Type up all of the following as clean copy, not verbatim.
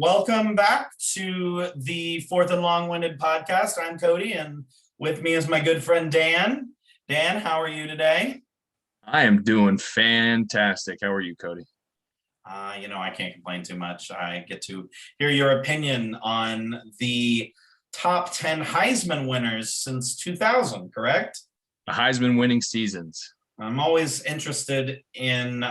welcome back to the Fourth and Long-Winded podcast. I'm Cody, and with me is my good friend Dan. Dan, how are you today? I am doing fantastic. How are you, Cody? I can't complain too much. I get to hear your opinion on the top 10 Heisman winners since 2000, correct? The Heisman winning seasons. I'm always interested in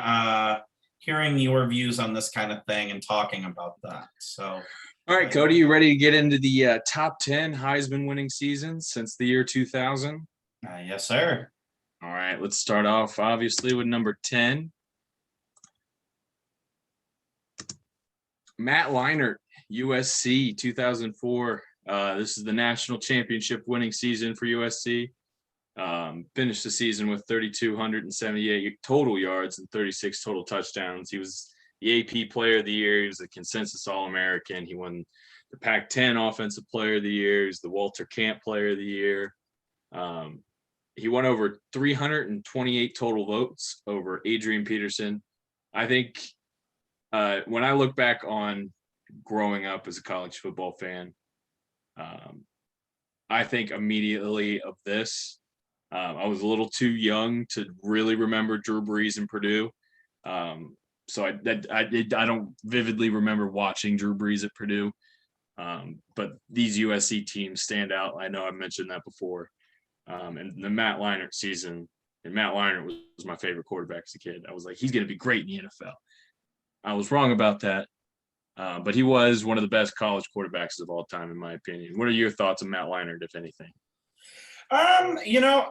hearing your views on this kind of thing and talking about that. So, all right, Cody, you ready to get into the top 10 Heisman winning seasons since the year 2000? Yes, sir. All right, let's start off obviously with number 10. Matt Leinart, USC 2004. This is the national championship winning season for USC. Finished the season with 3,278 total yards and 36 total touchdowns. He was the AP Player of the Year. He was a consensus All-American. He won the Pac-10 Offensive Player of the Year. He was the Walter Camp Player of the Year. He won over 328 total votes over Adrian Peterson. I think when I look back on growing up as a college football fan, I think immediately of this. I was a little too young to really remember Drew Brees and Purdue. So I don't vividly remember watching Drew Brees at Purdue. But these USC teams stand out. I know I mentioned that before. And the Matt Leinart season, and Matt Leinart was my favorite quarterback as a kid. I was like, he's going to be great in the NFL. I was wrong about that. But he was one of the best college quarterbacks of all time, in my opinion. What are your thoughts on Matt Leinart, if anything?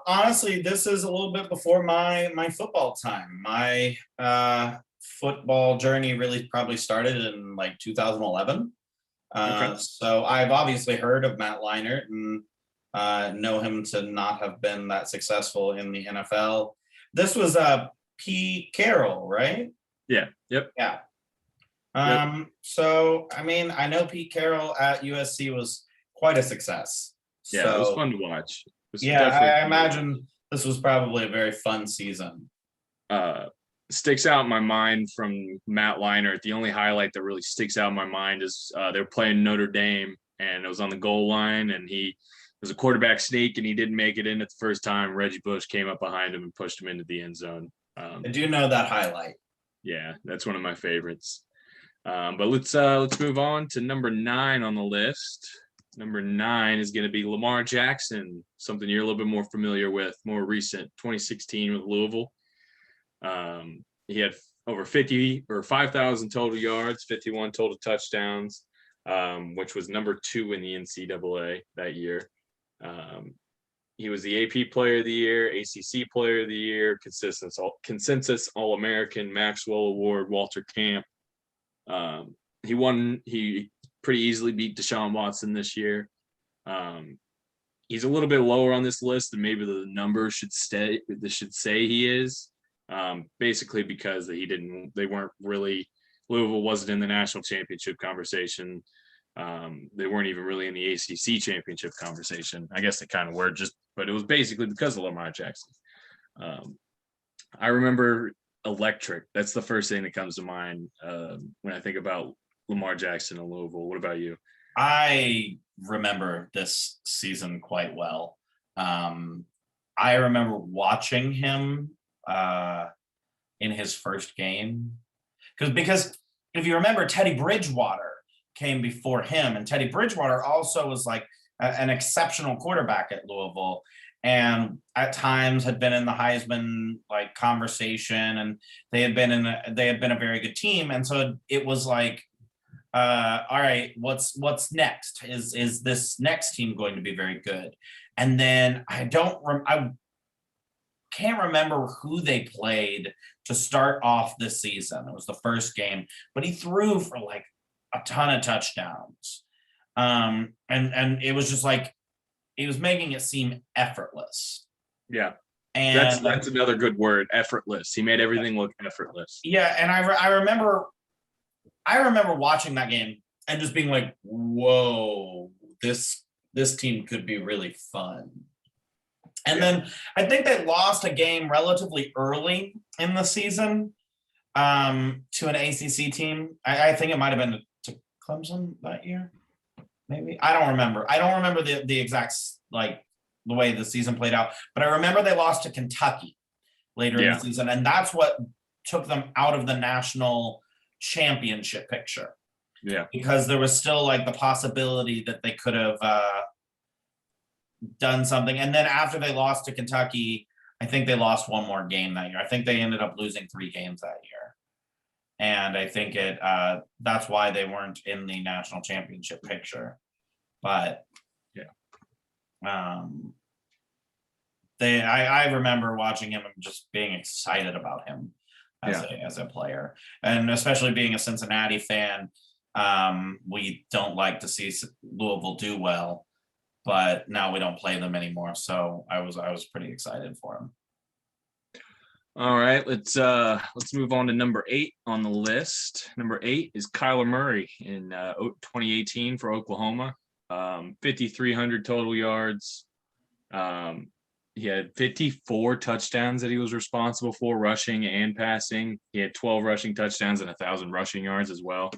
Honestly, this is a little bit before my football time. My football journey really probably started in like 2011. Okay. So I've obviously heard of Matt Leinart and know him to not have been that successful in the NFL. This was Pete Carroll, right? Yeah. Yep. Yeah. So, I mean, I know Pete Carroll at USC was quite a success. Yeah, so, it was fun to watch. I imagine this was probably a very fun season. Sticks out in my mind from Matt Leinart. The only highlight that really sticks out in my mind is they were playing Notre Dame, and it was on the goal line, and he was a quarterback sneak, and he didn't make it in at the first time. Reggie Bush came up behind him and pushed him into the end zone. I do know that highlight. Yeah, that's one of my favorites. But let's move on to number 9 on the list. Number 9 is going to be Lamar Jackson, something you're a little bit more familiar with, more recent, 2016 with Louisville. He had over 5,000 total yards, 51 total touchdowns, which was number 2 in the NCAA that year. He was the AP Player of the Year, ACC Player of the Year, consensus All-American, Maxwell Award, Walter Camp. He pretty easily beat Deshaun Watson this year. He's a little bit lower on this list than maybe the numbers should say he is. Basically because Louisville wasn't in the national championship conversation. They weren't even really in the ACC championship conversation. I guess they kind of were, but it was basically because of Lamar Jackson. I remember electric. That's the first thing that comes to mind when I think about Lamar Jackson and Louisville. What about you? I remember this season quite well. I remember watching him in his first game because if you remember, Teddy Bridgewater came before him, and Teddy Bridgewater also was like an exceptional quarterback at Louisville, and at times had been in the Heisman like conversation, and they had been a very good team, and so it was like, all right, what's next? Is this next team going to be very good? And then I can't remember who they played to start off this season. It was the first game, but he threw for like a ton of touchdowns. And it was just like, he was making it seem effortless. Yeah. And that's another good word, effortless. He made everything look effortless. Yeah. And I remember watching that game and just being like, whoa, this team could be really fun. And then I think they lost a game relatively early in the season to an ACC team. I think it might have been to Clemson that year? Maybe. I don't remember. I don't remember the exact, like, the way the season played out, but I remember they lost to Kentucky later in the season, and that's what took them out of the national championship picture. Yeah. Because there was still like the possibility that they could have done something. And then after they lost to Kentucky, I think they lost one more game that year. I think they ended up losing 3 games that year. And I think that's why they weren't in the national championship picture. But I remember watching him and just being excited about him as a player. And especially being a Cincinnati fan, we don't like to see Louisville do well, but now we don't play them anymore. So I was pretty excited for him. All right, let's move on to number 8 on the list. Number 8 is Kyler Murray in 2018 for Oklahoma. 5,300 total yards. He had 54 touchdowns that he was responsible for, rushing and passing. He had 12 rushing touchdowns and 1,000 rushing yards as well.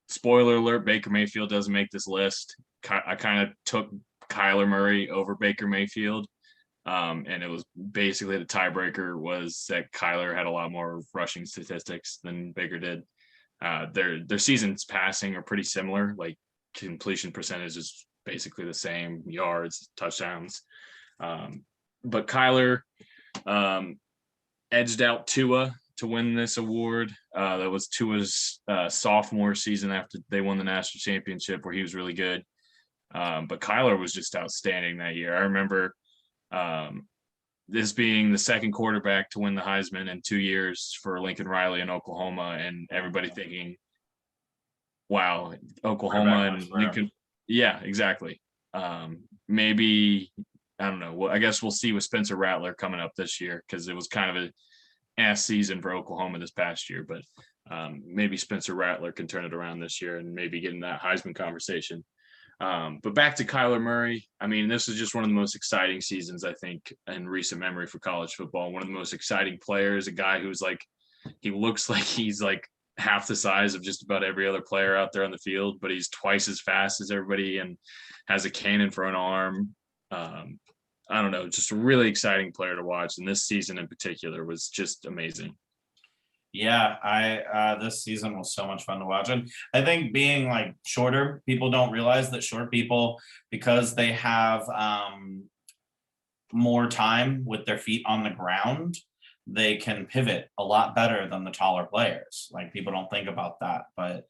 Spoiler alert, Baker Mayfield doesn't make this list. I kind of took Kyler Murray over Baker Mayfield. And it was basically the tiebreaker was that Kyler had a lot more rushing statistics than Baker did. Their seasons passing are pretty similar. Like completion percentage is basically the same, yards, touchdowns. But Kyler edged out Tua to win this award. That was Tua's sophomore season after they won the national championship, where he was really good. But Kyler was just outstanding that year. I remember this being the second quarterback to win the Heisman in 2 years for Lincoln Riley in Oklahoma, and everybody thinking, wow, Oklahoma and Lincoln. Yeah, exactly. Maybe, I don't know. Well, I guess we'll see with Spencer Rattler coming up this year, because it was kind of an ass season for Oklahoma this past year, but maybe Spencer Rattler can turn it around this year and maybe get in that Heisman conversation. But back to Kyler Murray. I mean, this is just one of the most exciting seasons, I think, in recent memory for college football. One of the most exciting players, a guy who's like, he looks like he's like half the size of just about every other player out there on the field, but he's twice as fast as everybody and has a cannon for an arm. I don't know, just a really exciting player to watch. And this season in particular was just amazing. Yeah, this season was so much fun to watch. And I think being like shorter, people don't realize that short people, because they have more time with their feet on the ground, they can pivot a lot better than the taller players. Like, people don't think about that, but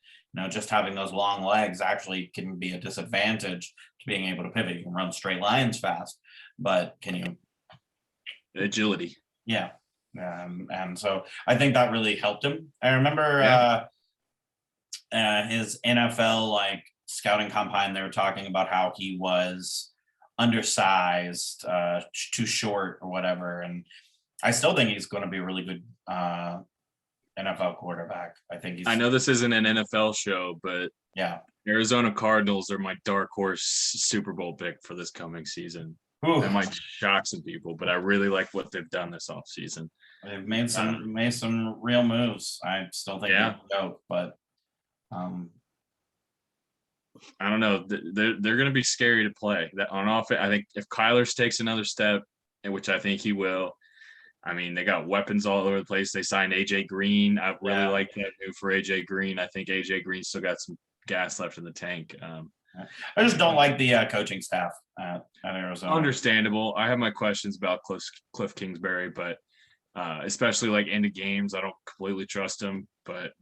just having those long legs actually can be a disadvantage to being able to pivot. You can run straight lines fast, but can you agility? Yeah. And so I think that really helped him. I remember his NFL like scouting combine, they were talking about how he was undersized, too short or whatever. And I still think he's going to be a really good NFL quarterback. I know this isn't an NFL show, but yeah, Arizona Cardinals are my dark horse Super Bowl pick for this coming season. Ooh. That might shock some people, but I really like what they've done this offseason. They've made some real moves. I still think they're dope, but I don't know. They're going to be scary to play. That on offense, I think if Kyler takes another step, which I think he will. I mean, they got weapons all over the place. They signed AJ Green. I really like that move for AJ Green. I think AJ Green still got some gas left in the tank. I just don't like the coaching staff at Arizona. Understandable. I have my questions about Cliff Kingsbury, but especially like into games, I don't completely trust him. But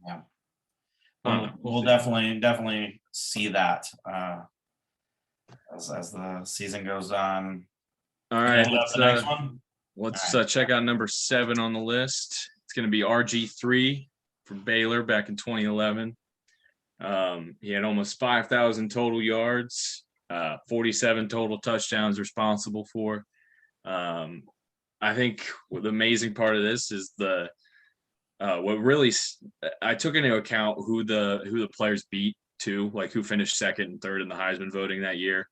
we'll definitely see that as the season goes on. All right, the next one. Let's check out number 7 on the list. It's going to be RG3 from Baylor back in 2011. He had almost 5,000 total yards, 47 total touchdowns responsible for. I think the amazing part of this is what really I took into account who the players beat too, like who finished second and third in the Heisman voting that year.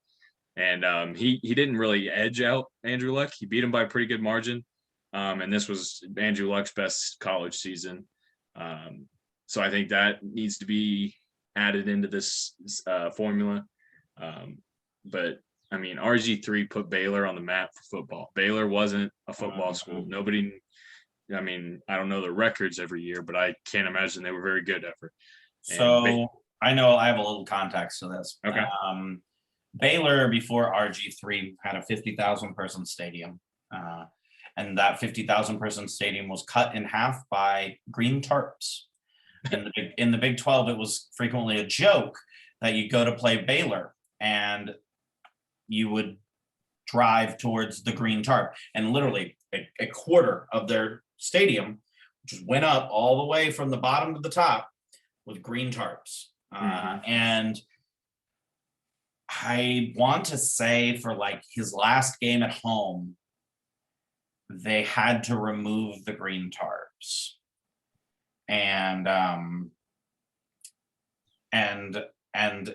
And he didn't really edge out Andrew Luck. He beat him by a pretty good margin. And this was Andrew Luck's best college season. So I think that needs to be added into this formula. But I mean, RG3 put Baylor on the map for football. Baylor wasn't a football school. Nobody, I mean, I don't know the records every year, but I can't imagine they were very good ever. So I know I have a little context to this. Okay. Baylor before RG3 had a 50,000 person stadium. And that 50,000 person stadium was cut in half by green tarps. In the Big 12, it was frequently a joke that you go to play Baylor and you would drive towards the green tarp, and literally a quarter of their stadium just went up all the way from the bottom to the top with green tarps. And I want to say for like his last game at home, they had to remove the green tarps. And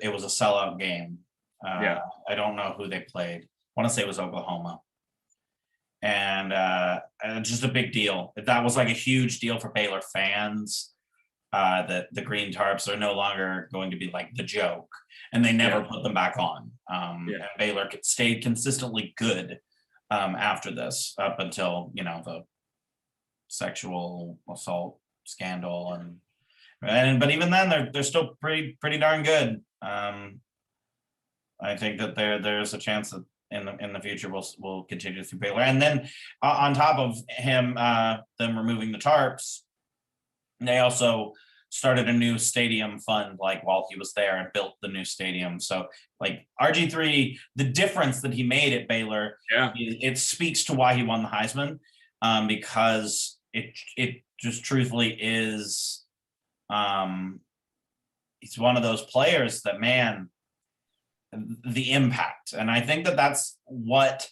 it was a sellout game. I don't know who they played. I want to say it was Oklahoma. And just a big deal. That was like a huge deal for Baylor fans. That the green tarps are no longer going to be like the joke, and they never put them back on. And Baylor stayed consistently good after this, up until the sexual assault scandal, but even then they're still pretty darn good. I think that there's a chance that in the future we'll continue through Baylor, and then on top of him, them removing the tarps, they also started a new stadium fund like while he was there and built the new stadium. So like RG3, the difference that he made at Baylor, it speaks to why he won the Heisman, because it just truthfully is, he's one of those players that, man, the impact. And I think that's what,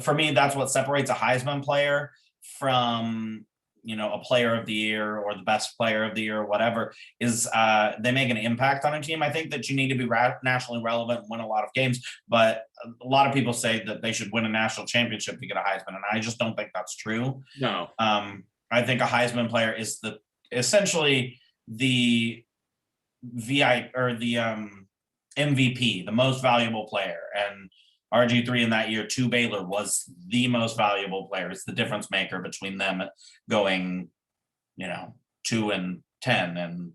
for me, that's what separates a Heisman player from a player of the year or the best player of the year or whatever, is they make an impact on a team. I think that you need to be nationally relevant and win a lot of games, but a lot of people say that they should win a national championship to get a Heisman, and I just don't think that's true. No. I think a Heisman player is essentially the MVP, the most valuable player, and RG3 in that year to Baylor was the most valuable player. It's the difference maker between them going, 2-10 and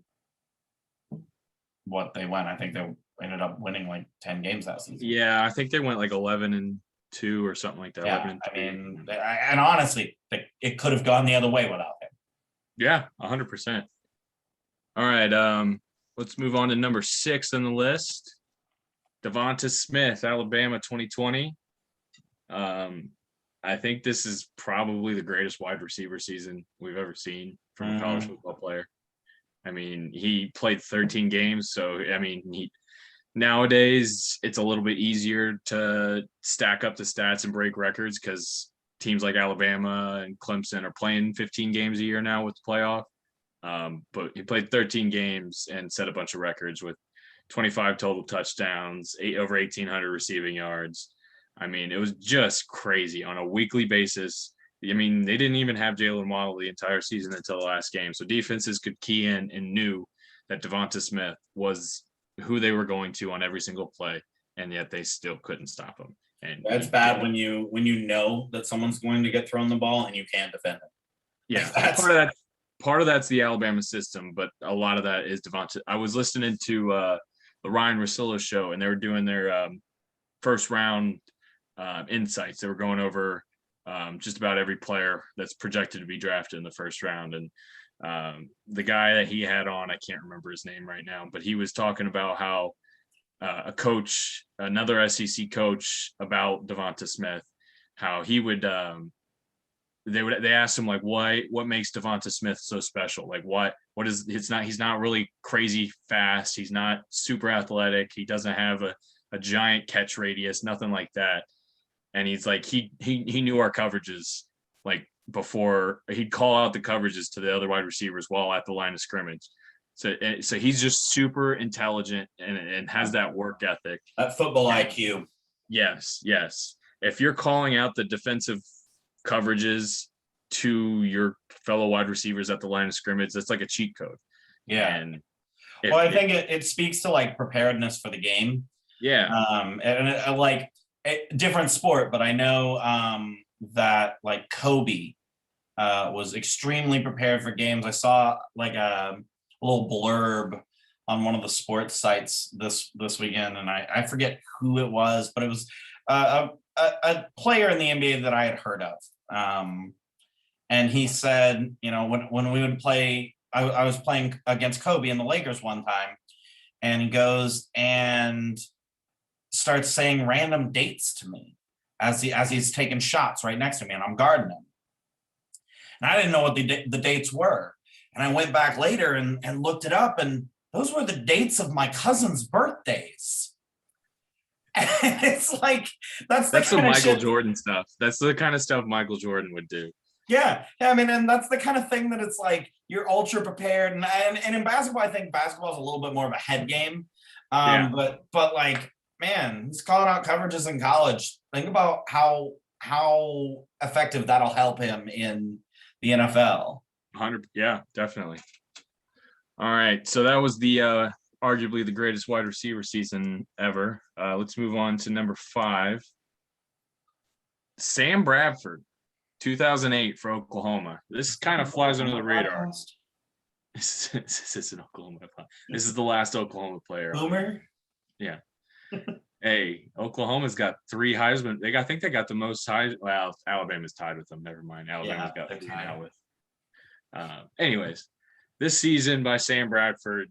what they went. I think they ended up winning like 10 games that season. Yeah, I think they went like 11-2 or something like that. Yeah, and honestly, it could have gone the other way without him. Yeah, 100%. All right, let's move on to number 6 on the list. Devonta Smith, Alabama 2020. I think this is probably the greatest wide receiver season we've ever seen from a college football player. I mean, he played 13 games, so I mean, nowadays it's a little bit easier to stack up the stats and break records because teams like Alabama and Clemson are playing 15 games a year now with the playoff. But he played 13 games and set a bunch of records with 25 total touchdowns, over 1,800 receiving yards. I mean, it was just crazy on a weekly basis. I mean, they didn't even have Jalen Waddle the entire season until the last game. So defenses could key in and knew that Devonta Smith was who they were going to on every single play, and yet they still couldn't stop him. And that's bad when you know that someone's going to get thrown the ball and you can't defend it. Yeah, part of that's the Alabama system, but a lot of that is Devonta. I was listening to the Ryan Russillo show, and they were doing their first round insights. They were going over just about every player that's projected to be drafted in the first round. And the guy that he had on, I can't remember his name right now, but he was talking about how another SEC coach about Devonta Smith, how he would they asked him like what makes Devonta Smith so special? Like what is he's not really crazy fast, he's not super athletic, he doesn't have a giant catch radius, nothing like that. And he's like he knew our coverages, like before he'd call out the coverages to the other wide receivers while at the line of scrimmage. So he's just super intelligent and has that work ethic. That football IQ. Yes. If you're calling out the defensive coverages to your fellow wide receivers at the line of scrimmage, that's like a cheat code. Yeah. And Well, I think it speaks to like preparedness for the game. Yeah. And like different sport, but I know that like Kobe was extremely prepared for games. I saw like a little blurb on one of the sports sites this weekend, and I forget who it was, but it was a player in the NBA that I had heard of. And he said, you know, when we would play, I was playing against Kobe and the Lakers one time, and he goes and starts saying random dates to me as he's taking shots right next to me, and I'm guarding him. And I didn't know what the dates were. And I went back later and looked it up, and those were the dates of my cousin's birthdays. And it's like, that's some Michael Jordan stuff. That's the kind of stuff Michael Jordan would do. Yeah. I mean, and that's the kind of thing that it's like, you're ultra prepared. And in basketball, I think basketball is a little bit more of a head game. But like, man, he's calling out coverages in college. Think about how effective that'll help him in the NFL. 100. Yeah, definitely. All right. So that was the arguably the greatest wide receiver season ever. Let's move on to number 5. Sam Bradford, 2008 for Oklahoma. This kind of flies under the radar. This is an Oklahoma. This is the last Oklahoma player. Boomer? Yeah. Hey, Oklahoma's got 3 Heisman. I think they got the most Well, Alabama's tied with them. Never mind. Alabama's got 3 now with. Anyways, this season by Sam Bradford,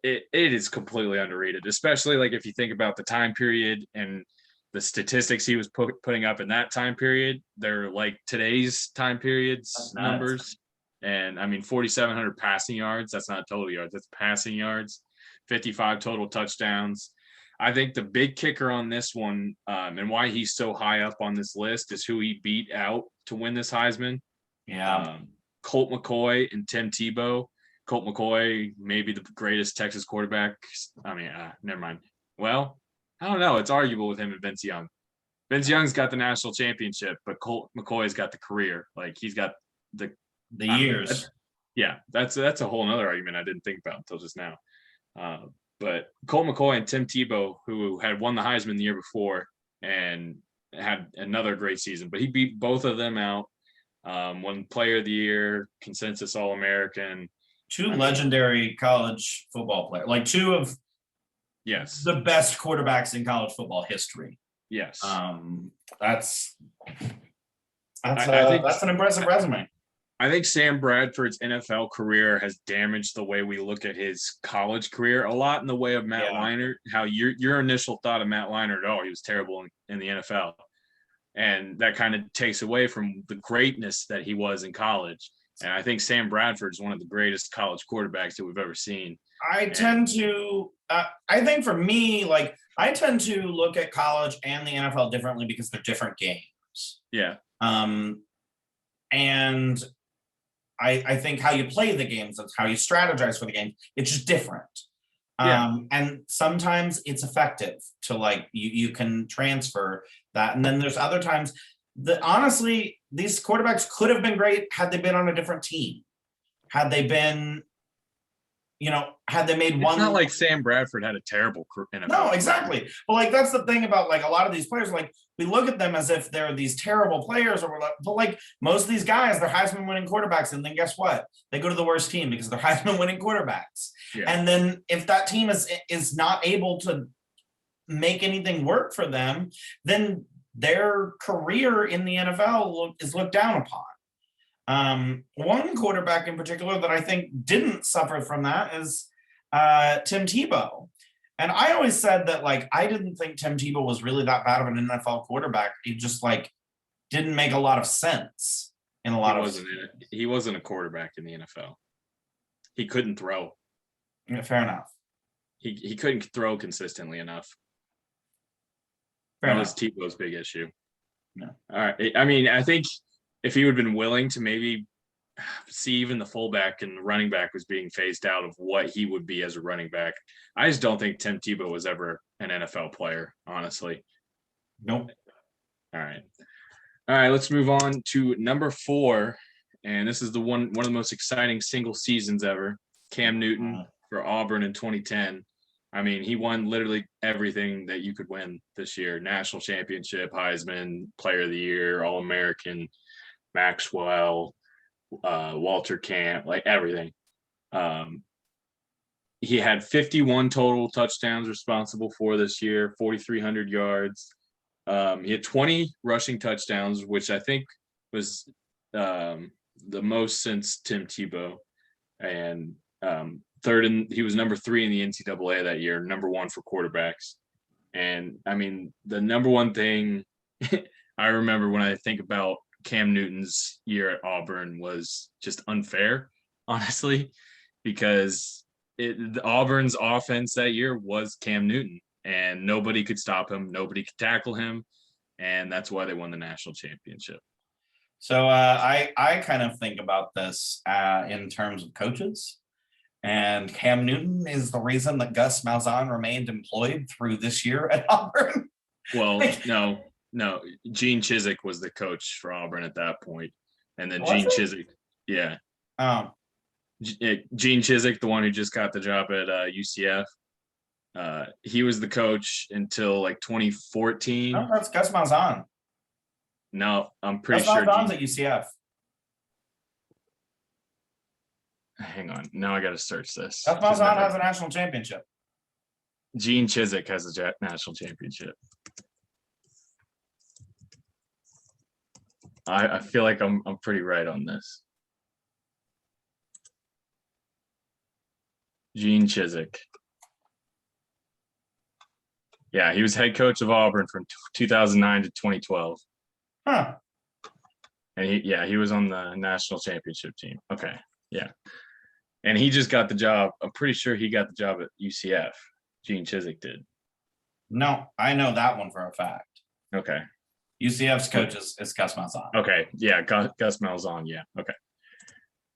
it is completely underrated, especially like if you think about the time period and the statistics he was putting up in that time period. They're like today's time periods numbers. And I mean, 4,700 passing yards. That's not total yards. That's passing yards. 55 total touchdowns. I think the big kicker on this one, and why he's so high up on this list, is who he beat out to win this Heisman. Yeah. Colt McCoy and Tim Tebow. Colt McCoy, maybe the greatest Texas quarterback. I mean, never mind. Well, I don't know. It's arguable with him and Vince Young. Vince Young's got the national championship, but Colt McCoy's got the career. Like, he's got the years. That's a whole nother argument I didn't think about until just now. But Colt McCoy and Tim Tebow, who had won the Heisman the year before and had another great season, but he beat both of them out. Won Player of the Year, consensus All-American. Two legendary college football players, like 2 of the best quarterbacks in college football history. Yes. That's an impressive resume. I think Sam Bradford's NFL career has damaged the way we look at his college career a lot in the way of Matt Leinart. How your initial thought of Matt Leinart, he was terrible in the NFL. And that kind of takes away from the greatness that he was in college. And I think Sam Bradford is one of the greatest college quarterbacks that we've ever seen. I think for me, like, I tend to look at college and the NFL differently because they're different games. Yeah. And I think how you play the games, that's how you strategize for the game. It's just different. And sometimes it's effective to, like, you can transfer that. And then there's other times that honestly, these quarterbacks could have been great had they been on a different team. Had they been, had they made one. It's not like Sam Bradford had a terrible NFL. No, exactly. But like, that's the thing about like a lot of these players, like we look at them as if they're these terrible players but like most of these guys, they're Heisman winning quarterbacks. And then guess what? They go to the worst team because they're Heisman winning quarterbacks. Yeah. And then if that team is not able to make anything work for them, then their career in the NFL is looked down upon. One quarterback in particular that I think didn't suffer from that is Tim Tebow. And I always said that, like, I didn't think Tim Tebow was really that bad of an NFL quarterback. He just, like, didn't make a lot of sense in a lot of. He wasn't a quarterback in the NFL. He couldn't throw. Yeah, fair enough. He couldn't throw consistently enough. Fair that enough. was Tebow's big issue. Yeah. All right. I mean, I think if he would have been willing to maybe see even the fullback and the running back was being phased out of what he would be as a running back, I just don't think Tim Tebow was ever an NFL player, honestly. Nope. All right. Let's move on to number 4. And this is one of the most exciting single seasons ever. Cam Newton, for Auburn in 2010. I mean, he won literally everything that you could win this year: national championship, Heisman, Player of the Year, All-American, Maxwell, Walter Camp, like everything. He had 51 total touchdowns responsible for this year, 4,300 yards. He had 20 rushing touchdowns, which I think was the most since Tim Tebow. And he was number 3 in the NCAA that year, number 1 for quarterbacks. And I mean, the number one thing I remember when I think about Cam Newton's year at Auburn was just unfair, honestly, because Auburn's offense that year was Cam Newton, and nobody could stop him. Nobody could tackle him. And that's why they won the national championship. So I kind of think about this in terms of coaches. And Cam Newton is the reason that Gus Malzahn remained employed through this year at Auburn. Well, no. Gene Chizik was the coach for Auburn at that point. And then Gene Chizik, yeah. Oh. Gene Chizik, the one who just got the job at UCF. He was the coach until like 2014. No, that's Gus Malzahn. No, I'm pretty Gus sure. Malzahn's at UCF. Hang on. Now I got to search this. Gus Malzahn has a national championship. Gene Chizik has a national championship. I feel like I'm pretty right on this. Gene Chizik. Yeah, he was head coach of Auburn from 2009 to 2012. Huh. And he was on the national championship team. Okay, yeah. And he just got the job. I'm pretty sure he got the job at UCF. Gene Chizik did. No, I know that one for a fact. Okay. UCF's coach is Gus Malzahn. Okay, yeah, Gus Malzahn, yeah, okay.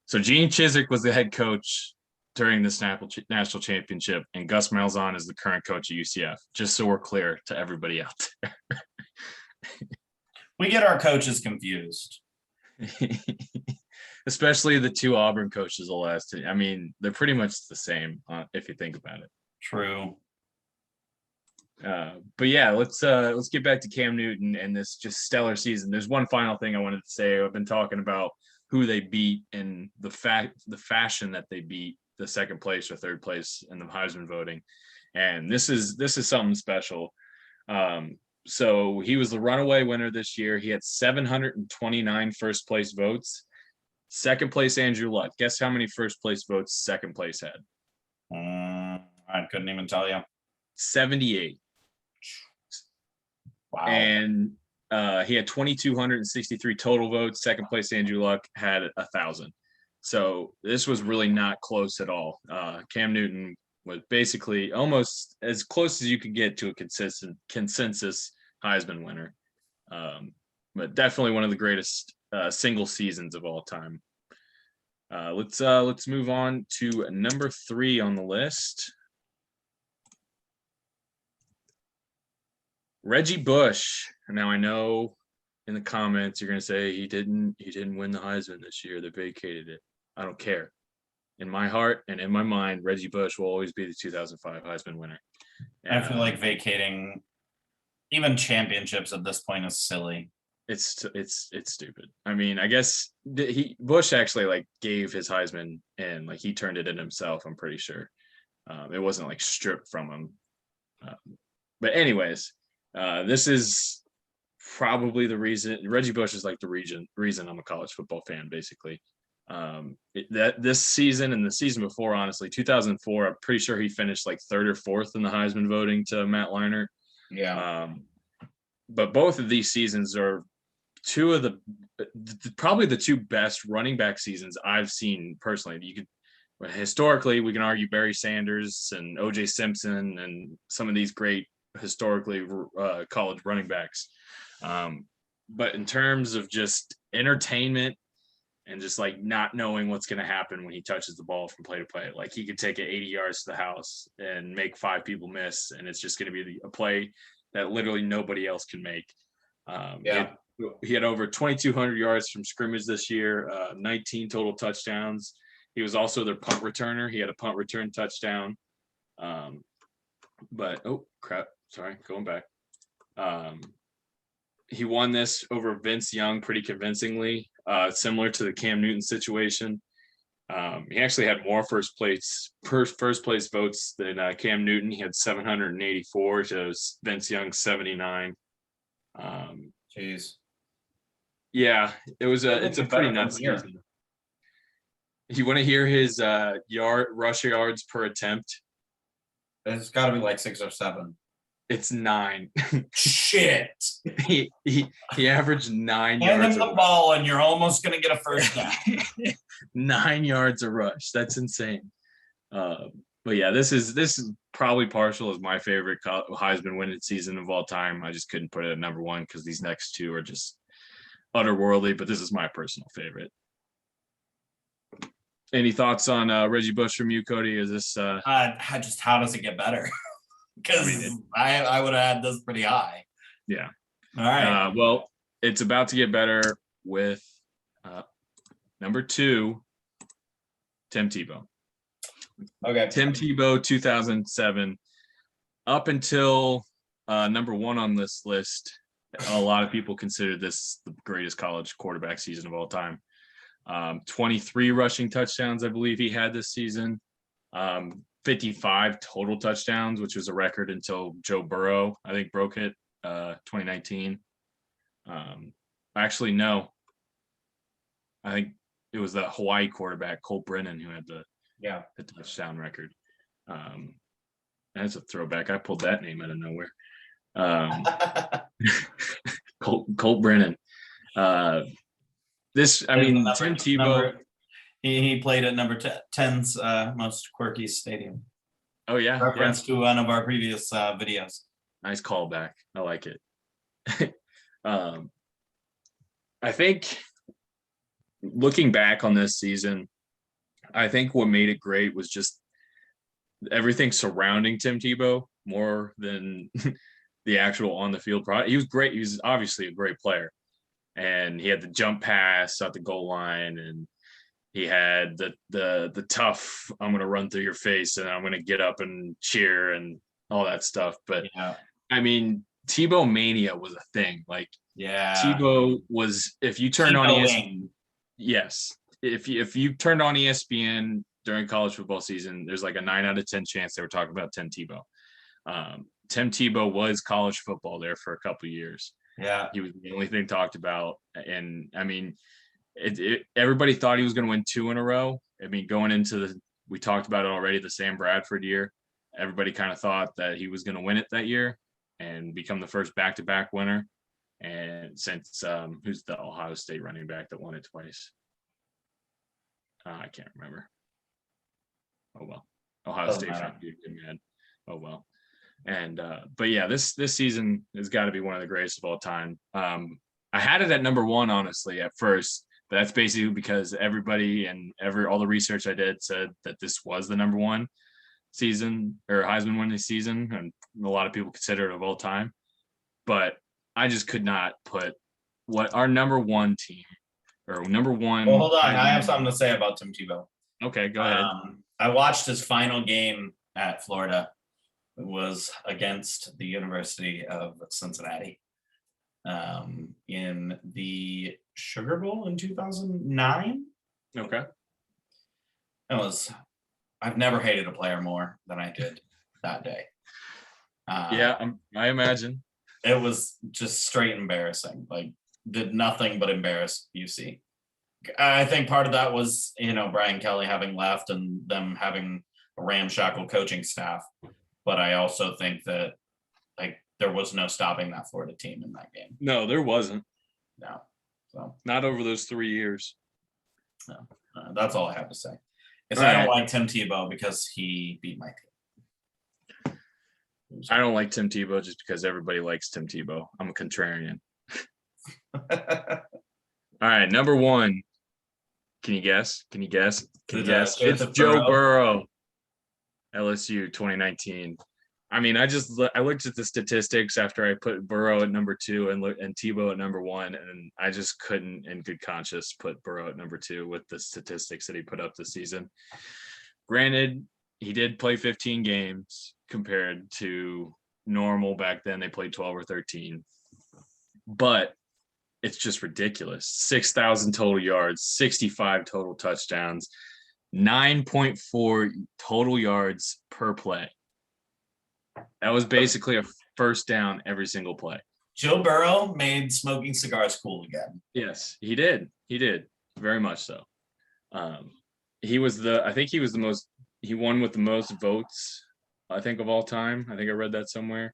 So Gene Chizik was the head coach during this national championship, and Gus Malzahn is the current coach at UCF, just so we're clear to everybody out there. We get our coaches confused. Especially the 2 Auburn coaches the last 2. I mean, they're pretty much the same if you think about it. True. But yeah, let's get back to Cam Newton and this just stellar season. There's one final thing I wanted to say. I've been talking about who they beat and the fashion that they beat the second place or third place in the Heisman voting, and this is something special. So he was the runaway winner this year. He had 729 first place votes. Second place, Andrew Luck. Guess how many first place votes second place had? I couldn't even tell you. 78. Wow. And he had 2,263 total votes. Second place, Andrew Luck had 1,000. So this was really not close at all. Cam Newton was basically almost as close as you could get to a consensus Heisman winner. But definitely one of the greatest single seasons of all time. Let's move on to number 3 on the list. Reggie Bush. Now I know in the comments you're going to say he didn't win the Heisman this year. They vacated it. I don't care. In my heart and in my mind, Reggie Bush will always be the 2005 Heisman winner. I feel like vacating even championships at this point is silly. It's stupid. I mean, I guess Bush actually like gave his Heisman and like he turned it in himself. I'm pretty sure it wasn't like stripped from him. But anyways, this is probably the reason Reggie Bush is like the reason I'm a college football fan, basically. This season and the season before, honestly, 2004, I'm pretty sure he finished like 3rd or 4th in the Heisman voting to Matt Leinart. Yeah. But both of these seasons are two of probably the 2 best running back seasons I've seen personally. Historically, we can argue Barry Sanders and OJ Simpson and some of these great historically college running backs. But in terms of just entertainment and just like not knowing what's going to happen when he touches the ball from play to play, like he could take it 80 yards to the house and make 5 people miss, and it's just going to be a play that literally nobody else can make. He had over 2,200 yards from scrimmage this year, 19 total touchdowns. He was also their punt returner. He had a punt return touchdown. But oh crap, sorry, going back. He won this over Vince Young pretty convincingly, similar to the Cam Newton situation. He actually had more first place votes than Cam Newton. He had 784 to Vince Young's 79. Jeez. Yeah, it's a pretty nuts season. You want to hear his rush yards per attempt? It's got to be like 6 or 7. It's 9. Shit. He averaged 9 Hand yards. him the ball, and you're almost going to get a first down. 9 yards a rush. That's insane. But yeah, this is probably partial as my favorite Heisman winning season of all time. I just couldn't put it at number 1 because these next two are just otherworldly. But this is my personal favorite. Any thoughts on Reggie Bush from you, Cody? Is this just how does it get better? Because I would have had this pretty high. Yeah. All right. Well, it's about to get better with number 2, Tim Tebow. Okay. Tim Tebow, 2007. Up until number 1 on this list, a lot of people consider this the greatest college quarterback season of all time. 23 rushing touchdowns, I believe he had this season. 55 total touchdowns, which was a record until Joe Burrow, I think, broke it 2019. Actually, no. I think it was the Hawaii quarterback, Colt Brennan, who had the touchdown record. That's a throwback. I pulled that name out of nowhere. Colt Brennan. Tim Tebow. He played at number 10's most quirky stadium. Oh, yeah. Reference to one of our previous videos. Nice callback. I like it. I think looking back on this season, I think what made it great was just everything surrounding Tim Tebow more than the actual on the field product. He was great. He was obviously a great player. And he had the jump pass at the goal line, and he had the tough, I'm going to run through your face and I'm going to get up and cheer and all that stuff. But I mean, Tebow mania was a thing. Like, Tebow was, if you turned on ESPN, if you turned on ESPN during college football season, there's like a 9 out of 10 chance they were talking about Tim Tebow. Tim Tebow was college football there for a couple of years. Yeah, he was the only thing talked about, and I mean, everybody thought he was going to win 2 in a row. I mean, going into we talked about it already, the Sam Bradford year. Everybody kind of thought that he was going to win it that year and become the first back-to-back winner. And since who's the Ohio State running back that won it twice? I can't remember. Oh well, Ohio State fan, dude, man. Oh well. And but yeah, this season has got to be one of the greatest of all time. I had it at number 1, honestly, at first, but that's basically because everybody and all the research I did said that this was the number 1 season or Heisman winning season, and a lot of people consider it of all time. But I just could not put what our number 1 team or number 1. Well, hold on, I have something to say about Tim Tebow. Okay, go ahead. I watched his final game at Florida. It was against the University of Cincinnati in the Sugar Bowl in 2009. Okay. I've never hated a player more than I did that day. I imagine. It was just straight embarrassing. Like, did nothing but embarrass UC. I think part of that was, Brian Kelly having left and them having a ramshackle coaching staff. But I also think that, there was no stopping that Florida team in that game. No, there wasn't. No. So not over those 3 years. No. That's all I have to say. I don't like Tim Tebow because he beat my team. I don't like Tim Tebow just because everybody likes Tim Tebow. I'm a contrarian. All right, number 1. Can you guess? It's Joe Burrow. LSU 2019. I mean, I looked at the statistics after I put Burrow at number 2 and Tebow at number 1, and I just couldn't, in good conscience, put Burrow at number 2 with the statistics that he put up this season. Granted, he did play 15 games compared to normal back then. They played 12 or 13, but it's just ridiculous. 6,000 total yards, 65 total touchdowns, 9.4 total yards per play. That was basically a first down every single play. Joe Burrow made smoking cigars cool again. Yes, he did. He did. Very much so. He won with the most votes, I think, of all time. I think I read that somewhere.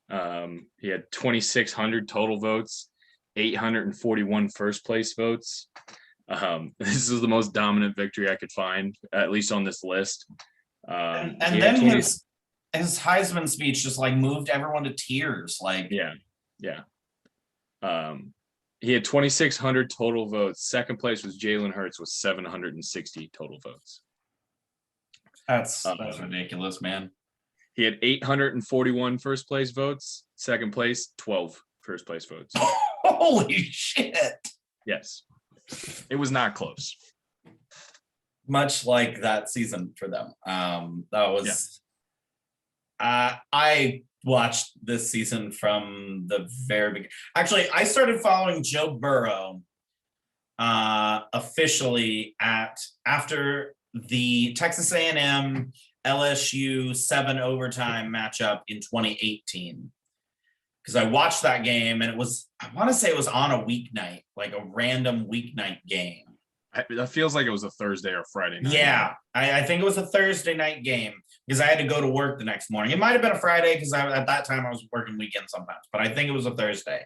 He had 2,600 total votes, 841 first place votes. This is the most dominant victory I could find, at least on this list. And then his Heisman speech just like moved everyone to tears. Like, yeah. He had 2,600 total votes. Second place was Jalen Hurts with 760 total votes. That's ridiculous, man. He had 841 first place votes. Second place, 12 first place votes. Holy shit. Yes. It was not close. Much like that season for them. I watched this season from the very beginning. Actually, I started following Joe Burrow officially after the Texas A&M LSU 7 overtime matchup in 2018. Because I watched that game and I want to say it was on a weeknight, like a random weeknight game. That feels like it was a Thursday or Friday night. Yeah, I think it was a Thursday night game because I had to go to work the next morning. It might have been a Friday because at that time I was working weekends sometimes, but I think it was a Thursday.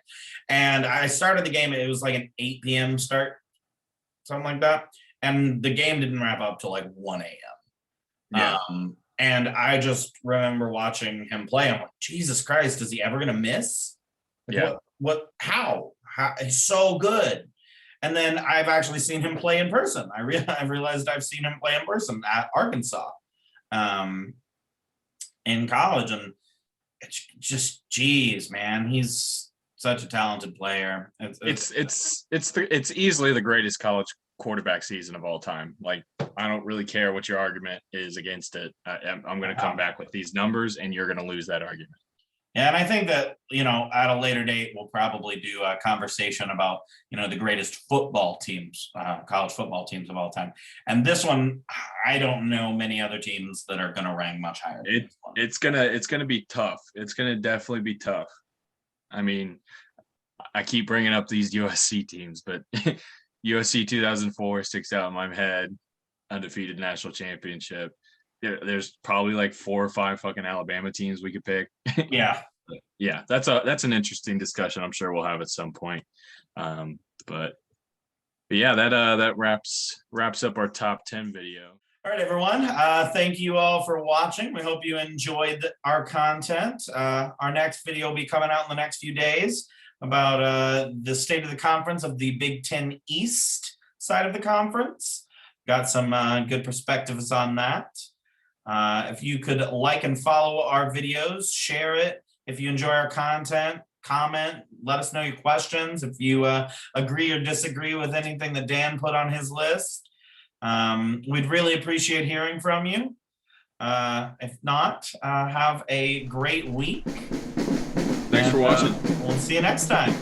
And I started the game. It was like an 8 p.m. start, something like that. And the game didn't wrap up till like 1 a.m. Yeah. And I just remember watching him play. I'm like, Jesus Christ, is he ever going to miss? Like, yeah. How? He's so good. And then I've actually seen him play in person. I realized I've seen him play in person at Arkansas in college. And it's just, geez, man, he's such a talented player. It's easily the greatest college quarterback season of all time. Like, I don't really care what your argument is against it. I'm going to come back with these numbers and you're going to lose that argument. Yeah, and I think that, at a later date, we'll probably do a conversation about, the greatest football teams, college football teams of all time. And this one, I don't know many other teams that are going to rank much higher. It's gonna be tough. It's gonna definitely be tough. I mean, I keep bringing up these USC teams, but USC 2004 sticks out in my head. Undefeated national championship. There's probably like 4 or 5 fucking Alabama teams we could pick. Yeah, that's an interesting discussion I'm sure we'll have at some point. But yeah, that wraps up our top 10 video. All right, everyone. Thank you all for watching. We hope you enjoyed our content. Our next video will be coming out in the next few days about the state of the conference of the Big Ten East side of the conference. Got some good perspectives on that. If you could like and follow our videos, share it. If you enjoy our content, comment, let us know your questions. If you agree or disagree with anything that Dan put on his list, we'd really appreciate hearing from you. If not, have a great week. Thanks for watching. We'll see you next time.